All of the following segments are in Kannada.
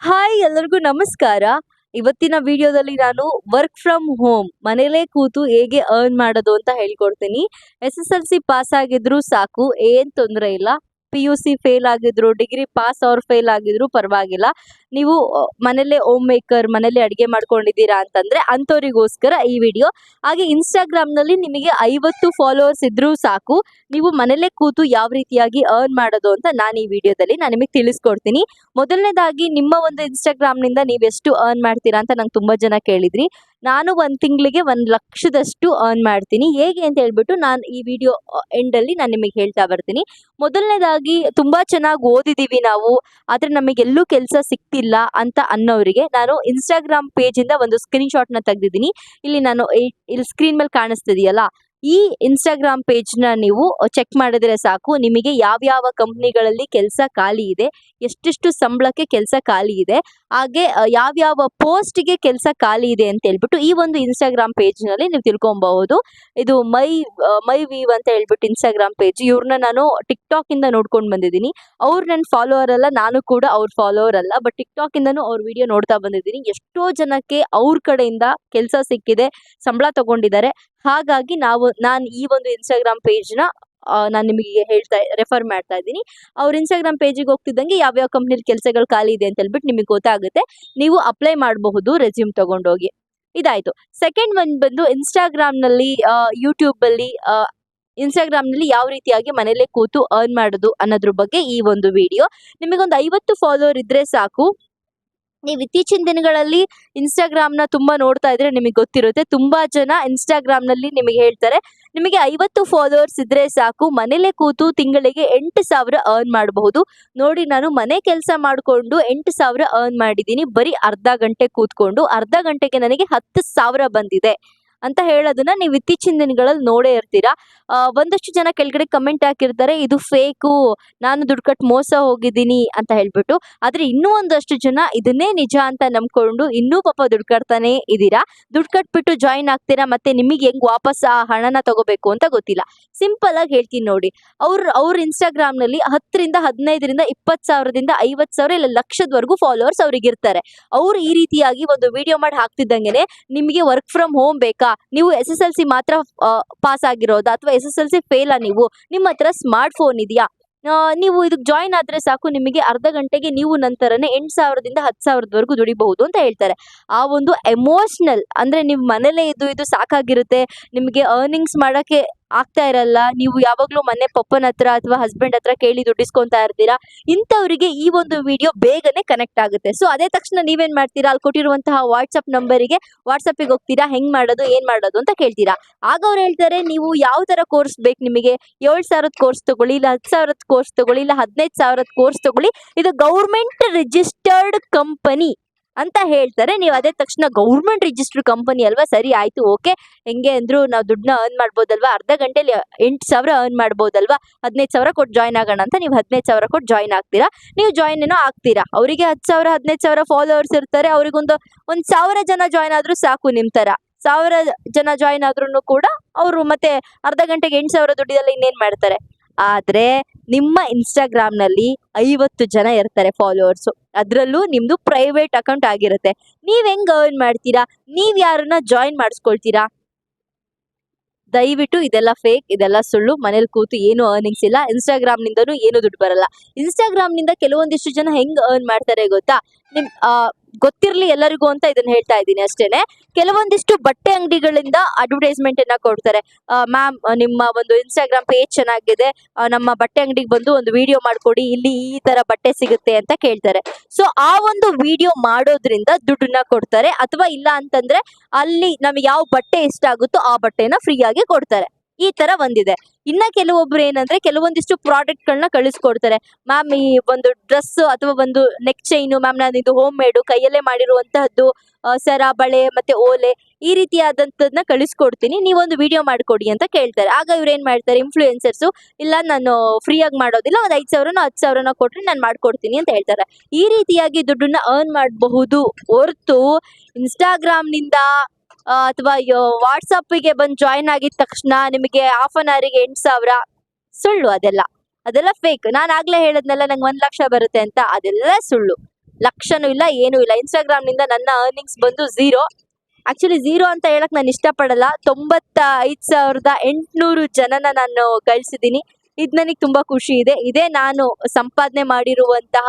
ಹಾಯ್ ಎಲ್ಲರಿಗೂ ನಮಸ್ಕಾರ. ಇವತ್ತಿನ ವಿಡಿಯೋದಲ್ಲಿ ನಾನು ವರ್ಕ್ ಫ್ರಮ್ ಹೋಮ್ ಮನೇಲೇ ಕೂತು ಹೇಗೆ ಅರ್ನ್ ಮಾಡೋದು ಅಂತ ಹೇಳ್ಕೊಡ್ತೀನಿ. SSLC ಪಾಸ್ ಆಗಿದ್ರು ಸಾಕು, ಏನ್ ತೊಂದರೆ ಇಲ್ಲ. PUC ಫೇಲ್ ಆಗಿದ್ರು, ಡಿಗ್ರಿ ಪಾಸ್ ಅವ್ರು ಫೇಲ್ ಆಗಿದ್ರು ಪರವಾಗಿಲ್ಲ. ನೀವು ಮನೇಲೆ ಹೋಮ್ ಮೇಕರ್, ಮನೇಲಿ ಅಡಿಗೆ ಮಾಡ್ಕೊಂಡಿದ್ದೀರಾ ಅಂತಂದ್ರೆ ಅಂಥವ್ರಿಗೋಸ್ಕರ ಈ ವಿಡಿಯೋ. ಹಾಗೆ ಇನ್ಸ್ಟಾಗ್ರಾಮ್ನಲ್ಲಿ ನಿಮಗೆ 50 ಫಾಲೋವರ್ಸ್ ಇದ್ರೂ ಸಾಕು, ನೀವು ಮನೇಲೆ ಕೂತು ಯಾವ ರೀತಿಯಾಗಿ ಅರ್ನ್ ಮಾಡೋದು ಅಂತ ನಾನು ಈ ವಿಡಿಯೋದಲ್ಲಿ ನಿಮಗೆ ತಿಳಿಸ್ಕೊಡ್ತೀನಿ. ಮೊದಲನೇದಾಗಿ ನಿಮ್ಮ ಒಂದು ಇನ್ಸ್ಟಾಗ್ರಾಮ್ನಿಂದ ನೀವು ಎಷ್ಟು ಅರ್ನ್ ಮಾಡ್ತೀರಾ ಅಂತ ನಂಗೆ ತುಂಬ ಜನ ಕೇಳಿದ್ರಿ. ನಾನು ಒಂದು ತಿಂಗಳಿಗೆ 1,00,000ದಷ್ಟು ಅರ್ನ್ ಮಾಡ್ತೀನಿ. ಹೇಗೆ ಅಂತ ಹೇಳ್ಬಿಟ್ಟು ನಾನು ಈ ವಿಡಿಯೋ ಎಂಡಲ್ಲಿ ನಾನು ನಿಮಗೆ ಹೇಳ್ತಾ ಬರ್ತೀನಿ. ಮೊದಲನೇದಾಗಿ ತುಂಬ ಚೆನ್ನಾಗಿ ಓದಿದ್ದೀವಿ ನಾವು, ಆದರೆ ನಮಗೆಲ್ಲೂ ಕೆಲಸ ಸಿಗ್ತಿಲ್ಲ ಅಂತ ಅನ್ನೋರಿಗೆ ನಾನು ಇನ್ಸ್ಟಾಗ್ರಾಮ್ ಪೇಜಿಂದ ಒಂದು ಸ್ಕ್ರೀನ್ಶಾಟ್ನ ತೆಗೆದಿದ್ದೀನಿ. ಇಲ್ಲಿ ನಾನು ಇಲ್ಲಿ ಸ್ಕ್ರೀನ್ ಮೇಲೆ ಕಾಣಿಸ್ತಿದೆಯಲ್ಲ, ಈ ಇನ್ಸ್ಟಾಗ್ರಾಮ್ ಪೇಜ್ನ ನೀವು ಚೆಕ್ ಮಾಡಿದ್ರೆ ಸಾಕು, ನಿಮಗೆ ಯಾವ್ಯಾವ ಕಂಪ್ನಿಗಳಲ್ಲಿ ಕೆಲಸ ಖಾಲಿ ಇದೆ, ಎಷ್ಟೆಷ್ಟು ಸಂಬಳಕ್ಕೆ ಕೆಲಸ ಖಾಲಿ ಇದೆ, ಹಾಗೆ ಯಾವ್ಯಾವ ಪೋಸ್ಟ್ಗೆ ಕೆಲಸ ಖಾಲಿ ಇದೆ ಅಂತ ಹೇಳ್ಬಿಟ್ಟು ಈ ಒಂದು ಇನ್ಸ್ಟಾಗ್ರಾಮ್ ಪೇಜ್ನಲ್ಲಿ ನೀವು ತಿಳ್ಕೊಬಹುದು. ಇದು ಮೈ ವೀವ್ ಅಂತ ಹೇಳ್ಬಿಟ್ಟು ಇನ್ಸ್ಟಾಗ್ರಾಮ್ ಪೇಜ್. ಇವ್ರನ್ನ ನಾನು ಟಿಕ್ಟಾಕಿಂದ ನೋಡ್ಕೊಂಡು ಬಂದಿದ್ದೀನಿ. ಅವ್ರು ನನ್ನ ಫಾಲೋವರ್ ಅಲ್ಲ, ನಾನು ಕೂಡ ಅವ್ರ ಫಾಲೋವರ್ ಅಲ್ಲ, ಬಟ್ ಟಿಕ್ಟಾಕಿಂದನೂ ಅವ್ರ ವಿಡಿಯೋ ನೋಡ್ತಾ ಬಂದಿದ್ದೀನಿ. ಎಷ್ಟೋ ಜನಕ್ಕೆ ಅವ್ರ ಕಡೆಯಿಂದ ಕೆಲಸ ಸಿಕ್ಕಿದೆ, ಸಂಬಳ ತಗೊಂಡಿದ್ದಾರೆ. ಹಾಗಾಗಿ ನಾನು ಈ ಒಂದು ಇನ್ಸ್ಟಾಗ್ರಾಮ್ ಪೇಜ್ನ ನಾನು ನಿಮಗೆ ರೆಫರ್ ಮಾಡ್ತಾ ಇದ್ದೀನಿ. ಅವ್ರ ಇನ್ಸ್ಟಾಗ್ರಾಮ್ ಪೇಜಿಗೆ ಹೋಗ್ತಿದ್ದಂಗೆ ಯಾವ್ಯಾವ ಕಂಪ್ನಿಲಿ ಕೆಲಸಗಳು ಖಾಲಿ ಇದೆ ಅಂತ ಹೇಳ್ಬಿಟ್ಟು ನಿಮಗೆ ಗೊತ್ತಾಗುತ್ತೆ. ನೀವು ಅಪ್ಲೈ ಮಾಡಬಹುದು ರೆಸ್ಯೂಮ್ ತಗೊಂಡೋಗಿ. ಇದಾಯ್ತು. ಸೆಕೆಂಡ್ ಒಂದು ಬಂದು ಇನ್ಸ್ಟಾಗ್ರಾಮ್ನಲ್ಲಿ, ಯೂಟ್ಯೂಬಲ್ಲಿ, ಇನ್ಸ್ಟಾಗ್ರಾಮ್ನಲ್ಲಿ ಯಾವ ರೀತಿಯಾಗಿ ಮನೇಲೆ ಕೂತು ಅರ್ನ್ ಮಾಡೋದು ಅನ್ನೋದ್ರ ಬಗ್ಗೆ ಈ ಒಂದು ವಿಡಿಯೋ. ನಿಮಗೊಂದು 50 ಫಾಲೋವರ್ ಇದ್ರೆ ಸಾಕು. ನೀವು ಇತ್ತೀಚಿನ ದಿನಗಳಲ್ಲಿ ಇನ್ಸ್ಟಾಗ್ರಾಮ್ನ ತುಂಬ ನೋಡ್ತಾ ಇದ್ರೆ ನಿಮಗೆ ಗೊತ್ತಿರುತ್ತೆ. ತುಂಬ ಜನ ಇನ್ಸ್ಟಾಗ್ರಾಮ್ನಲ್ಲಿ ನಿಮಗೆ ಹೇಳ್ತಾರೆ, ನಿಮಗೆ 50 ಫಾಲೋವರ್ಸ್ ಇದ್ರೆ ಸಾಕು, ಮನೇಲೆ ಕೂತು ತಿಂಗಳಿಗೆ 8,000 ಅರ್ನ್ ಮಾಡಬಹುದು. ನೋಡಿ, ನಾನು ಮನೆ ಕೆಲಸ ಮಾಡಿಕೊಂಡು 8,000 ಅರ್ನ್ ಮಾಡಿದ್ದೀನಿ, ಬರೀ ಅರ್ಧ ಗಂಟೆ ಕೂತ್ಕೊಂಡು. ಅರ್ಧ ಗಂಟೆಗೆ ನನಗೆ 10,000 ಬಂದಿದೆ ಅಂತ ಹೇಳೋದನ್ನ ನೀವು ಇತ್ತೀಚಿನ ದಿನಗಳಲ್ಲಿ ನೋಡೇ ಇರ್ತೀರಾ. ಒಂದಷ್ಟು ಜನ ಕೆಳಗಡೆ ಕಮೆಂಟ್ ಹಾಕಿರ್ತಾರೆ, ಇದು ಫೇಕು, ನಾನು ದುಡ್ಡು ಕಟ್ಟು ಮೋಸ ಹೋಗಿದ್ದೀನಿ ಅಂತ ಹೇಳ್ಬಿಟ್ಟು. ಆದರೆ ಇನ್ನೂ ಒಂದಷ್ಟು ಜನ ಇದನ್ನೇ ನಿಜ ಅಂತ ನಂಬ್ಕೊಂಡು ಇನ್ನೂ ಪಾಪ ದುಡ್ಡು ಕಟ್ತಾನೆ ಇದ್ದೀರಾ. ದುಡ್ಡು ಕಟ್ಬಿಟ್ಟು ಜಾಯಿನ್ ಆಗ್ತೀರಾ, ಮತ್ತೆ ನಿಮಗೆ ಹೆಂಗೆ ವಾಪಸ್ ಆ ಹಣನ ತಗೋಬೇಕು ಅಂತ ಗೊತ್ತಿಲ್ಲ. ಸಿಂಪಲ್ ಆಗಿ ಹೇಳ್ತೀನಿ ನೋಡಿ, ಅವ್ರ ಇನ್ಸ್ಟಾಗ್ರಾಮ್ನಲ್ಲಿ 10ರಿಂದ 15ರಿಂದ 20,000ದಿಂದ 50,000 ಇಲ್ಲ ಲಕ್ಷದವರೆಗೂ ಫಾಲೋವರ್ಸ್ ಅವ್ರಿಗೆ ಇರ್ತಾರೆ. ಅವ್ರು ಈ ರೀತಿಯಾಗಿ ಒಂದು ವಿಡಿಯೋ ಮಾಡಿ ಹಾಕ್ತಿದ್ದಂಗೆ, ನಿಮಗೆ ವರ್ಕ್ ಫ್ರಮ್ ಹೋಮ್ ಬೇಕಾ, ನೀವು SSLC ಮಾತ್ರ ಪಾಸ್ ಆಗಿರೋದಾ ಅಥವಾ SSLC ಫೇಲಾ, ನಿಮ್ಮ ಹತ್ರ ಸ್ಮಾರ್ಟ್ ಫೋನ್ ಇದೆಯಾ, ನೀವು ಇದಕ್ಕೆ ಜಾಯಿನ್ ಆದರೆ ಸಾಕು, ನಿಮಗೆ ಅರ್ಧ ಗಂಟೆಗೆ ನೀವು ನಂತರನೇ 8,000ದಿಂದ 10,000ದವರೆಗೂ ದುಡಿಬಹುದು ಅಂತ ಹೇಳ್ತಾರೆ. ಆ ಒಂದು ಎಮೋಷ್ನಲ್, ಅಂದರೆ ನೀವು ಮನೇಲೇ ಇದು ಸಾಕಾಗಿರುತ್ತೆ, ನಿಮಗೆ ಅರ್ನಿಂಗ್ಸ್ ಮಾಡೋಕ್ಕೆ ಆಗ್ತಾ ಇರಲ್ಲ, ನೀವು ಯಾವಾಗಲೂ ಮನೆ ಪಪ್ಪನ ಹತ್ರ ಅಥವಾ ಹಸ್ಬೆಂಡ್ ಹತ್ರ ಕೇಳಿ ದುಡ್ಡಿಸ್ಕೊತಾ ಇರ್ತೀರಾ. ಇಂಥವರಿಗೆ ಈ ಒಂದು ವಿಡಿಯೋ ಬೇಗನೆ ಕನೆಕ್ಟ್ ಆಗುತ್ತೆ. ಸೊ ಅದೇ ತಕ್ಷಣ ನೀವೇನು ಮಾಡ್ತೀರಾ, ಅಲ್ಲಿ ಕೊಟ್ಟಿರುವಂತಹ ವಾಟ್ಸಪ್ ನಂಬರಿಗೆ ವಾಟ್ಸಪ್ಪಿಗೆ ಹೋಗ್ತೀರಾ, ಹೆಂಗೆ ಮಾಡೋದು ಏನು ಮಾಡೋದು ಅಂತ ಕೇಳ್ತೀರಾ. ಆಗ ಅವ್ರು ಹೇಳ್ತಾರೆ, ನೀವು ಯಾವ ಥರ ಕೋರ್ಸ್ ಬೇಕು ನಿಮಗೆ, 7,000 ಕೋರ್ಸ್ ತಗೊಳ್ಳಿ, ಇಲ್ಲ 10,000 ಕೋರ್ಸ್ ತಗೊಳ್ಳಿ, ಇಲ್ಲ 15,000 ಕೋರ್ಸ್ ತಗೊಳ್ಳಿ, ಇದು ಗೌರ್ಮೆಂಟ್ ರಿಜಿಸ್ಟರ್ಡ್ ಕಂಪನಿ ಅಂತ ಹೇಳ್ತಾರೆ. ನೀವು ಅದೇ ತಕ್ಷಣ ಗೌರ್ಮೆಂಟ್ ರಿಜಿಸ್ಟರ್ಡ್ ಕಂಪನಿ ಅಲ್ವಾ, ಸರಿ ಆಯಿತು, ಓಕೆ, ಹೆಂಗೆ ಅಂದರೂ ನಾವು ದುಡ್ಡನ್ನ ಅರ್ನ್ ಮಾಡ್ಬೋದಲ್ವಾ, ಅರ್ಧ ಗಂಟೆಲಿ 8,000 ಅರ್ನ್ ಮಾಡ್ಬೋದಲ್ವಾ, 15,000 ಕೊಟ್ಟು ಜಾಯ್ನ್ ಆಗೋಣ ಅಂತ ನೀವು 15,000 ಕೊಟ್ಟು ಜಾಯ್ನ್ ಆಗ್ತೀರಾ. ನೀವು ಜಾಯ್ನ್ ಏನೋ ಆಗ್ತೀರಾ, ಅವರಿಗೆ 10,000 15,000 ಫಾಲೋವರ್ಸ್ ಇರ್ತಾರೆ, ಅವ್ರಿಗೊಂದು 1,000 ಜನ ಜಾಯ್ನ್ ಆದರೂ ಸಾಕು. ನಿಮ್ಮ ಥರ 1,000 ಜನ ಜಾಯ್ನ್ ಆದ್ರೂ ಕೂಡ ಅವರು ಮತ್ತೆ ಅರ್ಧ ಗಂಟೆಗೆ 8,000 ದುಡ್ಡಿದಲ್ಲಿ ಇನ್ನೇನು ಮಾಡ್ತಾರೆ. ಆದರೆ ನಿಮ್ಮ ಇನ್ಸ್ಟಾಗ್ರಾಮ್ನಲ್ಲಿ 50 ಜನ ಇರ್ತಾರೆ ಫಾಲೋವರ್ಸು, ಅದರಲ್ಲೂ ನಿಮ್ಮದು ಪ್ರೈವೇಟ್ ಅಕೌಂಟ್ ಆಗಿರುತ್ತೆ. ನೀವು ಹೆಂಗೆ ಅರ್ನ್ ಮಾಡ್ತೀರಾ, ನೀವು ಯಾರನ್ನ ಜಾಯಿನ್ ಮಾಡಿಸ್ಕೊಳ್ತೀರಾ? ದಯವಿಟ್ಟು ಇದೆಲ್ಲ ಫೇಕ್, ಇದೆಲ್ಲ ಸುಳ್ಳು. ಮನೇಲಿ ಕೂತು ಏನು ಅರ್ನಿಂಗ್ಸ್ ಇಲ್ಲ, ಇನ್ಸ್ಟಾಗ್ರಾಮ್ನಿಂದನೂ ಏನು ದುಡ್ಡು ಬರಲ್ಲ. ಇನ್ಸ್ಟಾಗ್ರಾಮ್ನಿಂದ ಕೆಲವೊಂದಿಷ್ಟು ಜನ ಹೆಂಗೆ ಅರ್ನ್ ಮಾಡ್ತಾರೆ ಗೊತ್ತಾ, ಗೊತ್ತಿರಲಿ ಎಲ್ಲರಿಗೂ ಅಂತ ಇದನ್ನ ಹೇಳ್ತಾ ಇದ್ದೀನಿ ಅಷ್ಟೇನೆ. ಕೆಲವೊಂದಿಷ್ಟು ಬಟ್ಟೆ ಅಂಗಡಿಗಳಿಂದ ಅಡ್ವರ್ಟೈಸ್ಮೆಂಟನ್ನು ಕೊಡ್ತಾರೆ. ಮ್ಯಾಮ್, ನಿಮ್ಮ ಒಂದು ಇನ್ಸ್ಟಾಗ್ರಾಮ್ ಪೇಜ್ ಚೆನ್ನಾಗಿದೆ, ನಮ್ಮ ಬಟ್ಟೆ ಅಂಗಡಿಗೆ ಬಂದು ಒಂದು ವಿಡಿಯೋ ಮಾಡಿಕೊಡಿ, ಇಲ್ಲಿ ಈ ಥರ ಬಟ್ಟೆ ಸಿಗುತ್ತೆ ಅಂತ ಕೇಳ್ತಾರೆ. ಸೊ ಆ ಒಂದು ವಿಡಿಯೋ ಮಾಡೋದ್ರಿಂದ ದುಡ್ಡನ್ನ ಕೊಡ್ತಾರೆ, ಅಥವಾ ಇಲ್ಲ ಅಂತಂದರೆ ಅಲ್ಲಿ ನಮಗೆ ಯಾವ ಬಟ್ಟೆ ಇಷ್ಟ ಆಗುತ್ತೋ ಆ ಬಟ್ಟೆನ ಫ್ರೀಯಾಗಿ ಕೊಡ್ತಾರೆ. ಈ ಥರ ಒಂದಿದೆ. ಇನ್ನು ಕೆಲವೊಬ್ರು ಏನಂದರೆ ಕೆಲವೊಂದಿಷ್ಟು ಪ್ರಾಡಕ್ಟ್ಗಳನ್ನ ಕಳಿಸ್ಕೊಡ್ತಾರೆ. ಮ್ಯಾಮ್, ಈ ಒಂದು ಡ್ರೆಸ್ ಅಥವಾ ಒಂದು ನೆಕ್ ಚೈನು, ಮ್ಯಾಮ್ ನಾನು ಇದು ಹೋಮ್ ಮೇಡು, ಕೈಯಲ್ಲೇ ಮಾಡಿರುವಂತಹದ್ದು, ಸರ, ಬಳೆ ಮತ್ತು ಓಲೆ, ಈ ರೀತಿಯಾದಂಥದ್ದನ್ನ ಕಳಿಸ್ಕೊಡ್ತೀನಿ, ನೀವೊಂದು ವಿಡಿಯೋ ಮಾಡಿಕೊಡಿ ಅಂತ ಕೇಳ್ತಾರೆ. ಆಗ ಇವ್ರು ಏನು ಮಾಡ್ತಾರೆ, ಇನ್ಫ್ಲೂಯೆನ್ಸರ್ಸು, ಇಲ್ಲ ನಾನು ಫ್ರೀಯಾಗಿ ಮಾಡೋದಿಲ್ಲ, ಒಂದು 5,000ನೋ 10,000ನೋ ಕೊಟ್ಟರೆ ನಾನು ಮಾಡಿಕೊಡ್ತೀನಿ ಅಂತ ಹೇಳ್ತಾರೆ. ಈ ರೀತಿಯಾಗಿ ದುಡ್ಡನ್ನ ಅರ್ನ್ ಮಾಡಬಹುದು ಹೊರತು ಇನ್ಸ್ಟಾಗ್ರಾಮ್ನಿಂದ ಅಥವಾ ವಾಟ್ಸಪ್ಪಿಗೆ ಬಂದು ಜಾಯಿನ್ ಆಗಿದ ತಕ್ಷಣ ನಿಮಗೆ ಹಾಫ್ ಅನ್ ಅವರಿಗೆ 8,000, ಸುಳ್ಳು ಅದೆಲ್ಲ ಫೇಕ್. ನಾನು ಆಗಲೇ ಹೇಳಿದ್ನಲ್ಲ, ನಂಗೆ 1,00,000 ಬರುತ್ತೆ ಅಂತ, ಅದೆಲ್ಲ ಸುಳ್ಳು. ಲಕ್ಷನೂ ಇಲ್ಲ, ಏನೂ ಇಲ್ಲ. ಇನ್ಸ್ಟಾಗ್ರಾಮ್ನಿಂದ ನನ್ನ ಅರ್ನಿಂಗ್ಸ್ ಬಂದು ಝೀರೋ. ಆಕ್ಚುಲಿ ಝೀರೋ ಅಂತ ಹೇಳಕ್ ನಾನು ಇಷ್ಟಪಡಲ್ಲ. 95,800 ಜನನ ನಾನು ಗಳಿಸಿದ್ದೀನಿ. ಇದು ನನಗೆ ತುಂಬಾ ಖುಷಿ ಇದೆ. ಇದೇ ನಾನು ಸಂಪಾದನೆ ಮಾಡಿರುವಂತಹ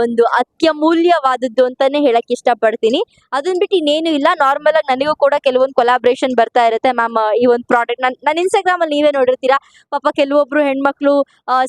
ಒಂದು ಅತ್ಯಮೂಲ್ಯವಾದದ್ದು ಅಂತಾನೆ ಹೇಳಕ್ ಇಷ್ಟಪಡ್ತೀನಿ. ಅದನ್ನ ಬಿಟ್ಟು ಇನ್ನೇನು ಇಲ್ಲ. ನಾರ್ಮಲ್ ಆಗಿ ನನಗೂ ಕೂಡ ಕೆಲವೊಂದು ಕೊಲಾಬ್ರೇಷನ್ ಬರ್ತಾ ಇರುತ್ತೆ. ಮ್ಯಾಮ್ ಈ ಒಂದು ಪ್ರಾಡಕ್ಟ್ ನನ್ನ ಇನ್ಸ್ಟಾಗ್ರಾಮ್ ಅಲ್ಲಿ ನೀವೇ ನೋಡಿರ್ತೀರಾ. ಪಾಪ ಕೆಲವೊಬ್ರು ಹೆಣ್ಮಕ್ಳು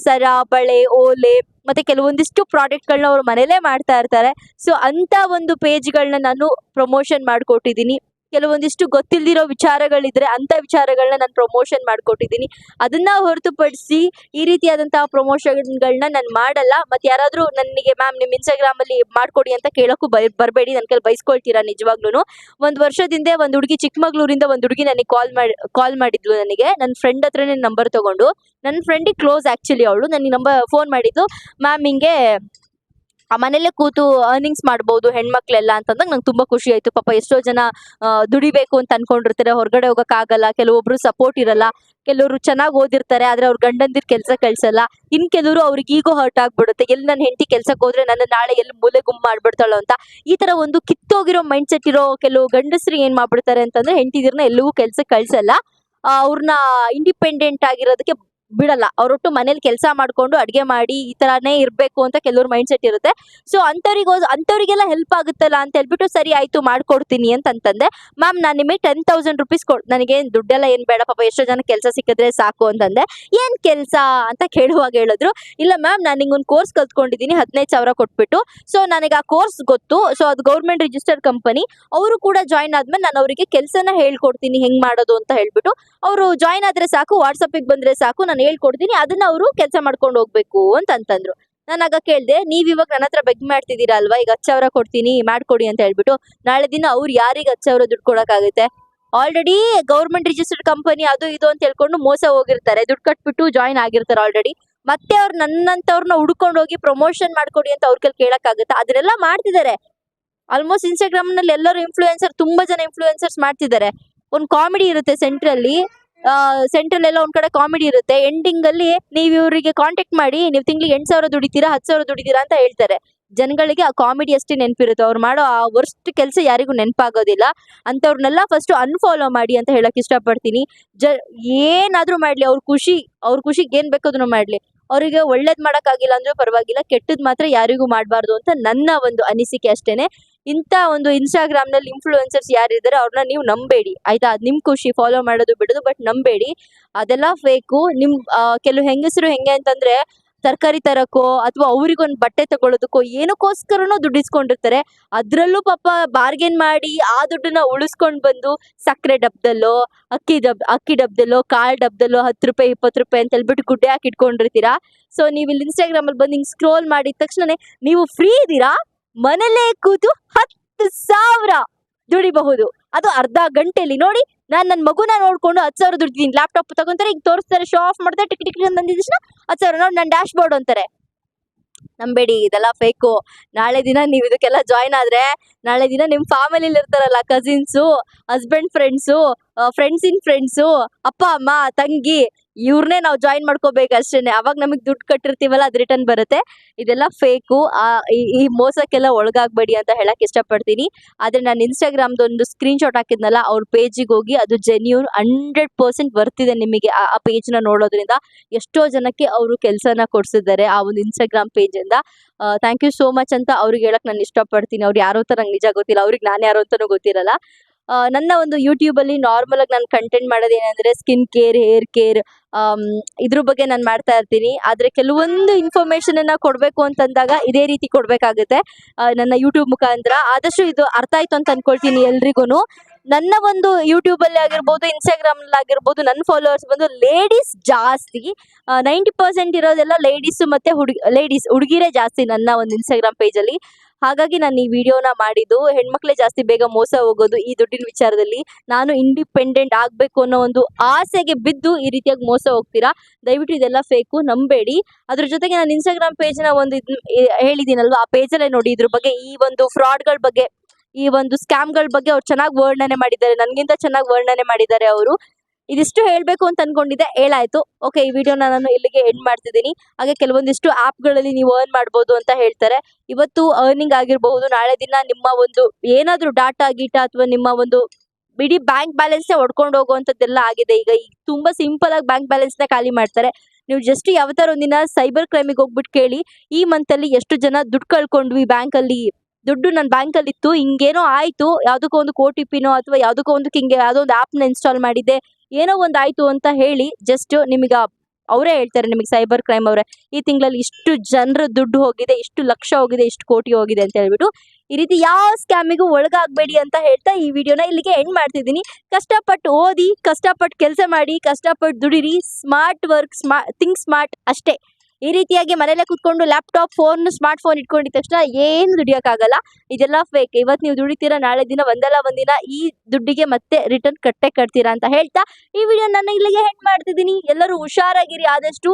ಸರ, ಬಳೆ, ಓಲೆ ಮತ್ತೆ ಕೆಲವೊಂದಿಷ್ಟು ಪ್ರಾಡಕ್ಟ್ಗಳನ್ನ ಅವ್ರು ಮನೇಲೇ ಮಾಡ್ತಾ ಇರ್ತಾರೆ. ಸೊ ಅಂತ ಒಂದು ಪೇಜ್ಗಳನ್ನ ನಾನು ಪ್ರಮೋಷನ್ ಮಾಡ್ಕೊಟ್ಟಿದ್ದೀನಿ. ಕೆಲವೊಂದಿಷ್ಟು ಗೊತ್ತಿಲ್ದಿರೋ ವಿಚಾರಗಳಿದ್ರೆ ಅಂತ ವಿಚಾರಗಳನ್ನ ನಾನು ಪ್ರಮೋಷನ್ ಮಾಡ್ಕೊಟ್ಟಿದ್ದೀನಿ. ಅದನ್ನ ಹೊರತುಪಡಿಸಿ ಈ ರೀತಿಯಾದಂತಹ ಪ್ರಮೋಷನ್ಗಳನ್ನ ನಾನು ಮಾಡಲ್ಲ. ಮತ್ತೆ ಯಾರಾದ್ರೂ ನನಗೆ ಮ್ಯಾಮ್ ನಿಮ್ಮ ಇನ್ಸ್ಟಾಗ್ರಾಮ್ ಅಲ್ಲಿ ಮಾಡ್ಕೊಡಿ ಅಂತ ಕೇಳಕ್ಕೂ ಬರಬೇಡಿ. ನನ್ನ ಕೈಲಿ ಬೈಸ್ಕೊಳ್ತೀರಾ ನಿಜವಾಗ್ಲೂ. ಒಂದು ವರ್ಷದಿಂದ ಒಂದು ಹುಡುಗಿ ಚಿಕ್ಕಮಗಳೂರಿಂದ ಒಂದು ಹುಡುಗಿ ನನಗೆ ಕಾಲ್ ಮಾಡಿದ್ಲು. ನನಗೆ ನನ್ನ ಫ್ರೆಂಡ್ ಹತ್ರನೇ ನಂಬರ್ ತಗೊಂಡು, ನನ್ನ ಫ್ರೆಂಡಿಗೆ ಕ್ಲೋಸ್ ಆಕ್ಚುಲಿ ಅವಳು ನನಗೆ ಫೋನ್ ಮಾಡಿದ್ದು. ಮ್ಯಾಮ್ ಹಿಂಗೆ ಮನೇಲೆ ಕೂತು ಅರ್ನಿಂಗ್ಸ್ ಮಾಡ್ಬೋದು ಹೆಣ್ಮಕ್ಳೆಲ್ಲ ಅಂತಂದಾಗ ನಂಗೆ ತುಂಬಾ ಖುಷಿ ಆಯ್ತು. ಪಾಪ ಎಷ್ಟೋ ಜನ ದುಡಿಬೇಕು ಅಂತ ಅನ್ಕೊಂಡಿರ್ತಾರೆ, ಹೊರಗಡೆ ಹೋಗಕ್ಕಾಗಲ್ಲ. ಕೆಲವೊಬ್ರು ಸಪೋರ್ಟ್ ಇರಲ್ಲ, ಕೆಲವರು ಚೆನ್ನಾಗಿ ಓದಿರ್ತಾರೆ ಆದ್ರೆ ಅವ್ರ ಗಂಡಂದಿರ್ ಕೆಲಸ ಕಳ್ಸಲ್ಲ. ಇನ್ ಕೆಲವರು ಅವ್ರಿಗೆ ಈಗೋ ಹರ್ಟ್ ಆಗ್ಬಿಡುತ್ತೆ, ಎಲ್ಲಿ ನನ್ನ ಹೆಂಡತಿ ಕೆಲ್ಸಕ್ಕೆ ಹೋದ್ರೆ ನನ್ನ ನಾಳೆ ಎಲ್ಲಿ ಮೂಲೆ ಗುಮ್ ಮಾಡ್ಬಿಡ್ತಾಳೋ ಅಂತ. ಈ ತರ ಒಂದು ಕಿತ್ತೋಗಿರೋ ಮೈಂಡ್ ಸೆಟ್ ಇರೋ ಕೆಲವು ಗಂಡಸ್ರು ಏನ್ ಮಾಡ್ಬಿಡ್ತಾರೆ ಅಂತಂದ್ರೆ ಹೆಂಡತಿದಿರ್ನ ಎಲ್ಲವೂ ಕೆಲ್ಸಕ್ಕೆ ಕಳ್ಸಲ್ಲ. ಅವ್ರನ್ನ ಇಂಡಿಪೆಂಡೆಂಟ್ ಆಗಿರೋದಕ್ಕೆ ಬಿಡಲ್ಲ. ಅವ್ರೊಟ್ಟು ಮನೇಲಿ ಕೆಲಸ ಮಾಡ್ಕೊಂಡು ಅಡ್ಗೆ ಮಾಡಿ ಈ ತರಾನೇ ಇರ್ಬೇಕು ಅಂತ ಕೆಲವ್ರ ಮೈಂಡ್ ಸೆಟ್ ಇರುತ್ತೆ. ಸೊ ಅಂತವ್ರಿಗೆಲ್ಲ ಹೆಲ್ಪ್ ಆಗುತ್ತಲ್ಲ ಅಂತ ಹೇಳ್ಬಿಟ್ಟು ಸರಿ ಆಯ್ತು ಮಾಡ್ಕೊಡ್ತೀನಿ ಅಂತಂದೆ. ಮ್ಯಾಮ್ ನಾನು ನಿಮಗೆ 10,000 ರುಪೀಸ್ ನನಗೇನು ದುಡ್ಡೆಲ್ಲ ಏನು ಬೇಡ, ಪಾಪ ಎಷ್ಟೋ ಜನ ಕೆಲಸ ಸಿಕ್ಕಿದ್ರೆ ಸಾಕು ಅಂತಂದೆ. ಏನ್ ಕೆಲಸ ಅಂತ ಕೇಳುವಾಗ ಹೇಳಿದ್ರು, ಇಲ್ಲ ಮ್ಯಾಮ್ ನಾನು ನಿಂಗೊಂದು ಕೋರ್ಸ್ ಕಲ್ತ್ಕೊಂಡಿದ್ದೀನಿ 15,000 ಕೊಟ್ಬಿಟ್ಟು. ಸೊ ನನಗೆ ಆ ಕೋರ್ಸ್ ಗೊತ್ತು. ಸೊ ಅದು ಗೌರ್ಮೆಂಟ್ ರಿಜಿಸ್ಟರ್ಡ್ ಕಂಪನಿ. ಅವರು ಕೂಡ ಜಾಯ್ನ್ ಆದ್ಮೇಲೆ ನಾನು ಅವರಿಗೆ ಕೆಲಸನ ಹೇಳ್ಕೊಡ್ತೀನಿ ಹೆಂಗ್ ಮಾಡೋದು ಅಂತ ಹೇಳ್ಬಿಟ್ಟು. ಅವರು ಜಾಯ್ನ್ ಆದ್ರೆ ಸಾಕು, ವಾಟ್ಸಪ್ಪಿಗೆ ಬಂದ್ರೆ ಸಾಕು, ನಾನು ಹೇಳ್ಕೊಡ್ತೀನಿ, ಅದನ್ನ ಅವರು ಕೆಲಸ ಮಾಡ್ಕೊಂಡು ಹೋಗ್ಬೇಕು ಅಂತಂದ್ರು. ನಾನು ಆಗ ಕೇಳ್ದೆ, ನೀವ್ ಇವಾಗ ನನ್ನ ಹತ್ರ ಬೆಗ್ ಮಾಡ್ತಿದ್ದೀರಾ ಅಲ್ವಾ, ಈಗ 10,000 ಕೊಡ್ತೀನಿ ಮಾಡ್ಕೊಡಿ ಅಂತ ಹೇಳ್ಬಿಟ್ಟು. ನಾಳೆ ದಿನ ಅವ್ರು ಯಾರಿಗೆ 10,000 ದುಡ್ಡು ಕೊಡಕ್ಕಾಗುತ್ತೆ? ಆಲ್ರೆಡಿ ಗೌರ್ಮೆಂಟ್ ರಿಜಿಸ್ಟರ್ಡ್ ಕಂಪನಿ ಅದು ಇದು ಅಂತ ಹೇಳ್ಕೊಂಡು ಮೋಸ ಹೋಗಿರ್ತಾರೆ, ದುಡ್ಡು ಕಟ್ಬಿಟ್ಟು ಜಾಯ್ನ್ ಆಗಿರ್ತಾರೆ ಆಲ್ರೆಡಿ. ಮತ್ತೆ ಅವ್ರು ನನ್ನಂತವ್ರನ್ನ ಹುಡ್ಕೊಂಡು ಹೋಗಿ ಪ್ರಮೋಷನ್ ಮಾಡ್ಕೊಡಿ ಅಂತ ಅವ್ರ ಕೈಲಿ ಕೇಳಕ್ಕಾಗತ್ತಾ? ಅದನ್ನೆಲ್ಲ ಮಾಡ್ತಿದ್ದಾರೆ. ಆಲ್ಮೋಸ್ಟ್ ಇನ್ಸ್ಟಾಗ್ರಾಮ್ ನಲ್ಲಿ ಎಲ್ಲರೂ ತುಂಬಾ ಜನ ಇನ್ಫ್ಲೂಯೆನ್ಸರ್ಸ್ ಮಾಡ್ತಿದ್ದಾರೆ. ಒಂದು ಕಾಮಿಡಿ ಇರುತ್ತೆ ಸೆಂಟ್ರಲ್ಲಿ ಎಲ್ಲ ಒಂದ್ ಕಡೆ ಕಾಮಿಡಿ ಇರುತ್ತೆ. ಎಂಡಿಂಗ್ ಅಲ್ಲಿ ನೀವು ಇವರಿಗೆ ಕಾಂಟ್ಯಾಕ್ಟ್ ಮಾಡಿ, ನೀವು ತಿಂಗಳಿಗೆ 8,000 ದುಡಿತೀರಾ 10,000 ದುಡಿತೀರಾ ಅಂತ ಹೇಳ್ತಾರೆ. ಜನಗಳಿಗೆ ಆ ಕಾಮಿಡಿ ಅಷ್ಟೇ ನೆನಪಿರುತ್ತೆ. ಅವ್ರು ಮಾಡೋ ಆ ವರ್ಸ್ಟ್ ಕೆಲಸ ಯಾರಿಗೂ ನೆನಪಾಗೋದಿಲ್ಲ. ಅಂತವ್ರನ್ನೆಲ್ಲ ಫಸ್ಟ್ ಅನ್ಫಾಲೋ ಮಾಡಿ ಅಂತ ಹೇಳಕ್ ಇಷ್ಟಪಡ್ತೀನಿ. ಏನಾದ್ರೂ ಮಾಡ್ಲಿ, ಅವ್ರ ಖುಷಿಗೆ ಏನ್ ಬೇಕು ಅದನ್ನ ಮಾಡ್ಲಿ. ಅವರಿಗೆ ಒಳ್ಳೇದ್ ಮಾಡಕ್ಕಾಗಿಲ್ಲ ಅಂದ್ರೆ ಪರವಾಗಿಲ್ಲ, ಕೆಟ್ಟದ್ ಮಾತ್ರ ಯಾರಿಗೂ ಮಾಡಬಾರ್ದು ಅಂತ ನನ್ನ ಒಂದು ಅನಿಸಿಕೆ ಅಷ್ಟೇನೆ. ಇಂಥ ಒಂದು ಇನ್ಸ್ಟಾಗ್ರಾಮ್ ನಲ್ಲಿ ಇನ್ಫ್ಲೂಯೆನ್ಸರ್ಸ್ ಯಾರಿದ್ದಾರೆ ಅವ್ರನ್ನ ನೀವು ನಂಬೇಡಿ ಆಯ್ತಾ. ಅದ್ ನಿಮ್ ಖುಷಿ ಫಾಲೋ ಮಾಡೋದು ಬಿಡೋದು, ಬಟ್ ನಂಬೇಡಿ, ಅದೆಲ್ಲ ಫೇಕು. ಕೆಲವು ಹೆಂಗಸರು ಹೆಂಗೆ ಅಂತಂದ್ರೆ ತರಕಾರಿ ತರಕೋ ಅಥವಾ ಅವ್ರಿಗೊಂದು ಬಟ್ಟೆ ತಗೊಳ್ಳೋದಕ್ಕೋ ಏನಕ್ಕೋಸ್ಕರನೋ ದುಡ್ಡಿಸ್ಕೊಂಡಿರ್ತಾರೆ. ಅದ್ರಲ್ಲೂ ಪಾಪ ಬಾರ್ಗೇನ್ ಮಾಡಿ ಆ ದುಡ್ಡನ್ನ ಉಳಿಸ್ಕೊಂಡ್ ಬಂದು ಸಕ್ಕರೆ ಡಬ್ದಲ್ಲೋ ಅಕ್ಕಿ ಡಬ್ದಲ್ಲೋ ಕಾಳು ಡಬ್ದಲ್ಲೋ 10 ರೂಪಾಯಿ 20 ರೂಪಾಯಿ ಅಂತ ಹೇಳ್ಬಿಟ್ಟು ಗುಡ್ಡೆ ಹಾಕಿ ಇಟ್ಕೊಂಡಿರ್ತೀರಾ. ಸೊ ನೀವು ಇಲ್ಲಿ ಇನ್ಸ್ಟಾಗ್ರಾಮ್ ಅಲ್ಲಿ ಬಂದು ಹಿಂಗ್ ಸ್ಕ್ರೋಲ್ ಮಾಡಿದ ತಕ್ಷಣನೇ ನೀವು ಫ್ರೀ ಇದೀರಾ, ಮನೇಲೇ ಕೂತು 10,000 ದುಡಿಬಹುದು. ಅದು ಅರ್ಧ ಗಂಟೆಲಿ. ನೋಡಿ, ನಾನ್ ನನ್ನ ಮಗುನ ನೋಡ್ಕೊಂಡು 10,000 ದುಡ್ದಿದ್ದೀನಿ. ಲ್ಯಾಪ್ಟಾಪ್ ತಗೊಂತಾರೆ, ಈಗ ತೋರಿಸ್ತಾರೆ, ಶೋ ಆಫ್ ಮಾಡ್ತಾರೆ, ಟಿಕ್ ಟಿಕ್ ಅಂತ ಅಂದಿದ ತಕ್ಷಣ 10,000 ನೋಡಿ ನನ್ನ ಡ್ಯಾಶ್ ಬೋರ್ಡ್ ಅಂತಾರೆ. ನಂಬೇಡಿ, ಇದೆಲ್ಲ ಫೇಕು. ನಾಳೆ ದಿನ ನೀವು ಇದಕ್ಕೆಲ್ಲ ಜಾಯ್ನ್ ಆದ್ರೆ ನಾಳೆ ದಿನ ನಿಮ್ ಫ್ಯಾಮಿಲಿಲಿ ಇರ್ತಾರಲ್ಲ ಕಸಿನ್ಸು, ಹಸ್ಬೆಂಡ್ ಫ್ರೆಂಡ್ಸು, ಅಪ್ಪ ಅಮ್ಮ ತಂಗಿ, ಇವ್ರನ್ನೇ ನಾವು ಜಾಯಿನ್ ಮಾಡ್ಕೋಬೇಕು ಅಷ್ಟೇನೆ. ಅವಾಗ ನಮಗ್ ದುಡ್ಡು ಕಟ್ಟಿರ್ತೀವಲ್ಲ ಅದು ರಿಟರ್ನ್ ಬರುತ್ತೆ. ಇದೆಲ್ಲ ಫೇಕು. ಈ ಮೋಸಕ್ಕೆಲ್ಲ ಒಳಗಾಗ್ಬೇಡಿ ಅಂತ ಹೇಳಕ್ ಇಷ್ಟಪಡ್ತೀನಿ. ಆದ್ರೆ ನಾನು ಇನ್ಸ್ಟಾಗ್ರಾಮ್ದು ಒಂದು ಸ್ಕ್ರೀನ್ ಶಾಟ್ ಹಾಕಿದ್ನಲ್ಲ, ಅವ್ರ ಪೇಜಿಗೆ ಹೋಗಿ, ಅದು ಜೆನ್ಯೂನ್ 100% ಬರ್ತಿದೆ ನಿಮಗೆ. ಆ ಪೇಜ್ ನ ನೋಡೋದ್ರಿಂದ ಎಷ್ಟೋ ಜನಕ್ಕೆ ಅವರು ಕೆಲಸನ ಕೊಡ್ಸಿದ್ದಾರೆ ಆ ಒಂದು ಇನ್ಸ್ಟಾಗ್ರಾಮ್ ಪೇಜ್ ಇಂದ. ಥ್ಯಾಂಕ್ ಯು ಸೋ ಮಚ್ ಅಂತ ಅವ್ರಿಗೆ ಹೇಳಕ್ ನಾನು ಇಷ್ಟಪಡ್ತೀನಿ. ಅವ್ರು ಯಾರೋ ಅಂತ ನಂಗೆ ನಿಜ ಗೊತ್ತಿಲ್ಲ, ಅವ್ರಿಗೆ ನಾನು ಯಾರು ಅಂತಾನೂ ಗೊತ್ತಿರಲ್ಲ. ನನ್ನ ಒಂದು ಯೂಟ್ಯೂಬ್ ಅಲ್ಲಿ ನಾರ್ಮಲ್ ಆಗಿ ನಾನು ಕಂಟೆಂಟ್ ಮಾಡೋದು ಏನಂದ್ರೆ ಸ್ಕಿನ್ ಕೇರ್, ಹೇರ್ ಕೇರ್, ಇದ್ರ ಬಗ್ಗೆ ನಾನು ಮಾಡ್ತಾ ಇರ್ತೀನಿ. ಆದ್ರೆ ಕೆಲವೊಂದು ಇನ್ಫಾರ್ಮೇಶನ್ ಅನ್ನ ಕೊಡ್ಬೇಕು ಅಂತಂದಾಗ ಇದೇ ರೀತಿ ಕೊಡ್ಬೇಕಾಗುತ್ತೆ ನನ್ನ ಯೂಟ್ಯೂಬ್ ಮುಖಾಂತರ. ಆದಷ್ಟು ಇದು ಅರ್ಥ ಆಯ್ತು ಅಂತ ಅನ್ಕೊಳ್ತೀನಿ ಎಲ್ರಿಗೂ. ನನ್ನ ಒಂದು ಯೂಟ್ಯೂಬ್ ಅಲ್ಲಿ ಆಗಿರ್ಬೋದು, ಇನ್ಸ್ಟಾಗ್ರಾಮ್ ಅಲ್ಲಿ ಆಗಿರ್ಬೋದು, ನನ್ನ ಫಾಲೋವರ್ಸ್ ಬಂದು ಲೇಡೀಸ್ ಜಾಸ್ತಿ. 90% ಇರೋದೆಲ್ಲ ಲೇಡೀಸ್ ಮತ್ತೆ ಹುಡುಗಿರೇ ಜಾಸ್ತಿ ನನ್ನ ಒಂದು ಇನ್ಸ್ಟಾಗ್ರಾಮ್ ಪೇಜ್ ಅಲ್ಲಿ. ಹಾಗಾಗಿ ನಾನು ಈ ವಿಡಿಯೋನ ಮಾಡಿದ್ದು. ಹೆಣ್ಮಕ್ಳೇ ಜಾಸ್ತಿ ಬೇಗ ಮೋಸ ಹೋಗೋದು ಈ ದುಡ್ಡಿನ ವಿಚಾರದಲ್ಲಿ. ನಾನು ಇಂಡಿಪೆಂಡೆಂಟ್ ಆಗ್ಬೇಕು ಅನ್ನೋ ಒಂದು ಆಸೆಗೆ ಬಿದ್ದು ಈ ರೀತಿಯಾಗಿ ಮೋಸ ಹೋಗ್ತೀರಾ. ದಯವಿಟ್ಟು ಇದೆಲ್ಲ ಫೇಕು, ನಂಬೇಡಿ. ಅದ್ರ ಜೊತೆಗೆ ನಾನು ಇನ್ಸ್ಟಾಗ್ರಾಮ್ ಪೇಜ್ ನ ಒಂದು ಹೇಳಿದ್ದೀನಲ್ವಾ, ಆ ಪೇಜಲ್ಲೇ ನೋಡಿ ಇದ್ರ ಬಗ್ಗೆ, ಈ ಒಂದು ಫ್ರಾಡ್ಗಳ ಬಗ್ಗೆ, ಈ ಒಂದು ಸ್ಕ್ಯಾಮ್ಗಳ ಬಗ್ಗೆ ಅವ್ರು ಚೆನ್ನಾಗಿ ವರ್ಣನೆ ಮಾಡಿದ್ದಾರೆ. ನನ್ಗಿಂತ ಚೆನ್ನಾಗಿ ವರ್ಣನೆ ಮಾಡಿದ್ದಾರೆ ಅವರು. ಇದಿಷ್ಟು ಹೇಳ್ಬೇಕು ಅಂತ ಅನ್ಕೊಂಡಿದ್ದೆ, ಹೇಳಾಯ್ತು. ಓಕೆ, ಈ ವಿಡಿಯೋನ ನಾನು ಇಲ್ಲಿಗೆ ಎಂಡ್ ಮಾಡ್ತಿದ್ದೀನಿ. ಹಾಗೆ ಕೆಲವೊಂದಿಷ್ಟು ಆಪ್ಗಳಲ್ಲಿ ನೀವು ಅರ್ನ್ ಮಾಡ್ಬೋದು ಅಂತ ಹೇಳ್ತಾರೆ. ಇವತ್ತು ಅರ್ನಿಂಗ್ ಆಗಿರಬಹುದು, ನಾಳೆ ದಿನ ನಿಮ್ಮ ಒಂದು ಏನಾದ್ರೂ ಡಾಟಾ ಗೀಟಾ ಅಥವಾ ನಿಮ್ಮ ಒಂದು ಇಡೀ ಬ್ಯಾಂಕ್ ಬ್ಯಾಲೆನ್ಸ್ ಹೊಡ್ಕೊಂಡು ಹೋಗುವಂತದ್ದೆಲ್ಲ ಆಗಿದೆ. ಈಗ ತುಂಬಾ ಸಿಂಪಲ್ ಆಗಿ ಬ್ಯಾಂಕ್ ಬ್ಯಾಲೆನ್ಸ್ ನ ಖಾಲಿ ಮಾಡ್ತಾರೆ. ನೀವು ಜಸ್ಟ್ ಯಾವತ್ತಾರ ಒಂದಿನ ಸೈಬರ್ ಕ್ರೈಮಿಗೆ ಹೋಗ್ಬಿಟ್ಟು ಕೇಳಿ, ಈ ಮಂತ್ ಅಲ್ಲಿ ಎಷ್ಟು ಜನ ದುಡ್ಡು ಕಳ್ಕೊಂಡ್ವಿ ಬ್ಯಾಂಕ್ ಅಲ್ಲಿ, ದುಡ್ಡು ನನ್ನ ಬ್ಯಾಂಕ್ ಅಲ್ಲಿ ಇತ್ತು, ಹಿಂಗೇನೋ ಆಯ್ತು, ಯಾವ್ದಕ್ಕೋ ಒಂದು OTP ಅಥವಾ ಯಾವ್ದಕ್ಕೋ ಒಂದಕ್ಕೆ ಹಿಂಗೆ ಯಾವ್ದೋ ಒಂದು ಆಪ್ ನ ಇನ್ಸ್ಟಾಲ್ ಮಾಡಿದ್ದೆ, ಏನೋ ಒಂದ್ ಆಯ್ತು ಅಂತ ಹೇಳಿ ಜಸ್ಟ್ ನಿಮಗೆ ಅವರೇ ಹೇಳ್ತಾರೆ, ನಿಮಗೆ ಸೈಬರ್ ಕ್ರೈಮ್ ಅವರೇ, ಈ ತಿಂಗಳಲ್ಲಿ ಇಷ್ಟು ಜನರ ದುಡ್ಡು ಹೋಗಿದೆ, ಇಷ್ಟು ಲಕ್ಷ ಹೋಗಿದೆ, ಇಷ್ಟು ಕೋಟಿ ಹೋಗಿದೆ ಅಂತ ಹೇಳ್ಬಿಟ್ಟು. ಈ ರೀತಿ ಯಾವ ಸ್ಕ್ಯಾಮಿಗೂ ಒಳಗಾಗಬೇಡಿ ಅಂತ ಹೇಳ್ತಾ ಈ ವಿಡಿಯೋನ ಇಲ್ಲಿಗೆ ಎಂಡ್ ಮಾಡ್ತಿದ್ದೀನಿ. ಕಷ್ಟಪಟ್ಟು ಓದಿ, ಕಷ್ಟಪಟ್ಟು ಕೆಲಸ ಮಾಡಿ, ಕಷ್ಟಪಟ್ಟು ದುಡಿರಿ, ಸ್ಮಾರ್ಟ್ ವರ್ಕ್, ಥಿಂಕ್ ಸ್ಮಾರ್ಟ್ ಅಷ್ಟೇ. ಈ ರೀತಿಯಾಗಿ ಮನೇಲೆ ಕುತ್ಕೊಂಡು ಲ್ಯಾಪ್ಟಾಪ್, ಸ್ಮಾರ್ಟ್ ಫೋನ್ ಇಟ್ಕೊಂಡಿದ ತಕ್ಷಣ ಏನು ದುಡಿಯೋಕ್ಕಾಗಲ್ಲ. ಇದೆಲ್ಲ ಫೇಕ್. ಇವತ್ತು ನೀವು ದುಡಿತೀರಾ, ನಾಳೆ ದಿನ ಒಂದಲ್ಲ ಒಂದಿನ ಈ ದುಡ್ಡಿಗೆ ಮತ್ತೆ ರಿಟರ್ನ್ ಕಟ್ಟೆ ಕಟ್ತೀರಾ ಅಂತ ಹೇಳ್ತಾ ಈ ವಿಡಿಯೋ ನಾನು ಇಲ್ಲಿಗೆ ಎಂಡ್ ಮಾಡ್ತಿದ್ದೀನಿ. ಎಲ್ಲರೂ ಹುಷಾರಾಗಿರಿ ಆದಷ್ಟು.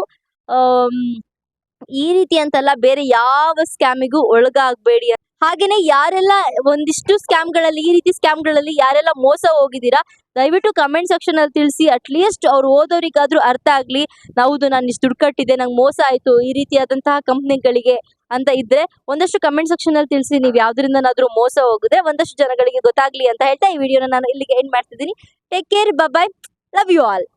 ಈ ರೀತಿ ಅಂತಲ್ಲ, ಬೇರೆ ಯಾವ ಸ್ಕ್ಯಾಮಿಗೂ ಒಳಗಾಗಬೇಡಿ. ಹಾಗೇನೆ ಯಾರೆಲ್ಲ ಒಂದಿಷ್ಟು ಸ್ಕ್ಯಾಮ್ಗಳಲ್ಲಿ, ಈ ರೀತಿ ಸ್ಕ್ಯಾಮ್ಗಳಲ್ಲಿ ಯಾರೆಲ್ಲ ಮೋಸ ಹೋಗಿದ್ದೀರಾ, ದಯವಿಟ್ಟು ಕಮೆಂಟ್ ಸೆಕ್ಷನ್ ಅಲ್ಲಿ ತಿಳಿಸಿ. ಅಟ್ಲೀಸ್ಟ್ ಅವ್ರು ಓದೋರಿಗಾದ್ರೂ ಅರ್ಥ ಆಗ್ಲಿ, ಹೌದು ನಾನು ಇಷ್ಟು ದುಡ್ಡು ಕಟ್ಟಿದ್ದೆ, ನಂಗೆ ಮೋಸ ಆಯ್ತು ಈ ರೀತಿಯಾದಂತಹ ಕಂಪ್ನಿಗಳಿಗೆ ಅಂತ ಇದ್ರೆ ಒಂದಷ್ಟು ಕಮೆಂಟ್ ಸೆಕ್ಷನ್ ಅಲ್ಲಿ ತಿಳಿಸಿ. ನೀವು ಯಾವ್ದ್ರಿಂದನಾದ್ರೂ ಮೋಸ ಹೋಗಿದೆ ಒಂದಷ್ಟು ಜನಗಳಿಗೆ ಗೊತ್ತಾಗ್ಲಿ ಅಂತ ಹೇಳ್ತಾ ಈ ವಿಡಿಯೋನ ನಾನು ಇಲ್ಲಿಗೆ ಎಂಡ್ ಮಾಡ್ತಿದ್ದೀನಿ. Take care, bye bye, love you all.